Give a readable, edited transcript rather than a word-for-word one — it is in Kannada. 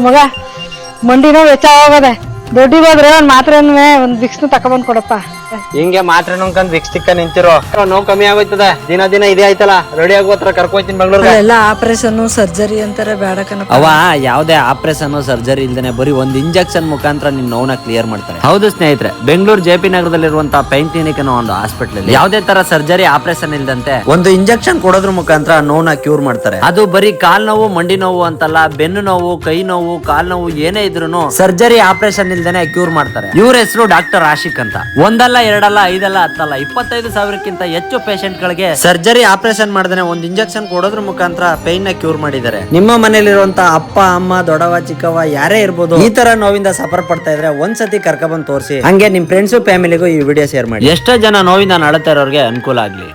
ಮಗ ಮಂಡಿ ನೋವು ಹೆಚ್ಚಾಗೋದೆ ದುಡ್ಡಿಗೆ ಹೋದ್ರೆ ಒಂದ್ ಮಾತ್ರೆನೂ ಒಂದ್ ವಿಕ್ಸ್ನ ತಕೊಬಂದ್ ಕೊಡಪ್ಪ. ಹಿಂಗೆ ಮಾತ್ರೆ ನುಂಕಂದ್ ವಿಕ್ಸ್ ತಿಕ್ಕ ನಿಂತಿರೋ ನೋವು ಕಮ್ಮಿ ಆಗೋಯ್ತದ. ದಿನ ದಿನ ಇದೇ ಆಯ್ತಲ್ಲ, ರೆಡಿ ಆಗೋತ್ರ ಕರ್ಕೊಯ್ತೀನಿ ಬೆಂಗಳೂರಿಗೆ. ಎಲ್ಲ ಆಪರೇಷನ್ ಸರ್ಜರಿ ಅಂತಾರೆ, ಬೇಡ ಕಣಪ್ಪ. ಅವ ಯಾವ್ದೇ ಆಪರೇಷನ್ ಸರ್ಜರಿ ಇಲ್ದೇನೆ ಬರೀ ಒಂದ್ ಇಂಜೆಕ್ಷನ್ ಮುಖಾಂತರ ನಿಮ್ ನೋವನ್ನ ಕ್ಲಿಯರ್ ಮಾಡ್ತಾರೆ. ಹೌದು ಸ್ನೇಹಿತರೆ, ಬೆಂಗಳೂರು JP ನಗರದಲ್ಲಿರುವಂತಹ ಪೈನ್ ಕ್ಲಿನಿಕ್ ಅನ್ನೋ ಒಂದು ಹಾಸ್ಪಿಟಲ್ ಯಾವುದೇ ತರ ಸರ್ಜರಿ ಆಪರೇಷನ್ ಇಲ್ದಂತೆ ಒಂದು ಇಂಜೆಕ್ಷನ್ ಕೊಡೋದ್ರ ಮುಖಾಂತರ ನೋವನ್ನ ಕ್ಯೂರ್ ಮಾಡ್ತಾರೆ. ಅದು ಬರೀ ಕಾಲ್ ನೋವು, ಮಂಡಿ ನೋವು ಅಂತಲ್ಲ, ಬೆನ್ನು ನೋವು, ಕೈ ನೋವು, ಕಾಲ್ ನೋವು ಏನೇ ಇದ್ರು ಸರ್ಜರಿ ಆಪರೇಷನ್ ಇಲ್ದೇನೆ ಕ್ಯೂರ್ ಮಾಡ್ತಾರೆ. ಇವ್ರ ಹೆಸರು ಡಾಕ್ಟರ್ ಆಶಿಕ್ ಅಂತ. ಒಂದಲ್ಲ ಎರಡಲ್ಲ ಐದಲ್ಲ ಹತ್ತಲ್ಲ 25,000ಕ್ಕಿಂತ ಹೆಚ್ಚು ಪೇಷಂಟ್ ಗಳಿಗೆ ಸರ್ಜರಿ ಆಪರೇಷನ್ ಮಾಡದೇನೆ ಒಂದು ಇಂಜೆಕ್ಷನ್ ಕೊಡೋದ್ರ ಮುಖಾಂತರ ಪೈನ್ ನ ಕ್ಯೂರ್ ಮಾಡಿದ್ದಾರೆ. ನಿಮ್ಮ ಮನೇಲಿರುವಂತಹ ಅಪ್ಪ ಅಮ್ಮ ದೊಡ್ಡವ ಚಿಕ್ಕವ ಯಾರೇ ಇರ್ಬೋದು, ಈ ತರ ನೋವಿಂದ ಸಫರ್ ಪಡ್ತಾ ಇದ್ರೆ ಒಂದ್ಸತಿ ಕರ್ಕೊಂಡ್ ತೋರಿಸಿ. ಹಂಗೆ ನಿಮ್ ಫ್ರೆಂಡ್ಸ್ ಫ್ಯಾಮಿಲಿಗೂ ಈ ವಿಡಿಯೋ ಶೇರ್ ಮಾಡಿ. ಎಷ್ಟೋ ಜನ ನೋವಿಂದ ನಡತಾ ಇರೋರಿಗೆ ಅನುಕೂಲ ಆಗ್ಲಿ.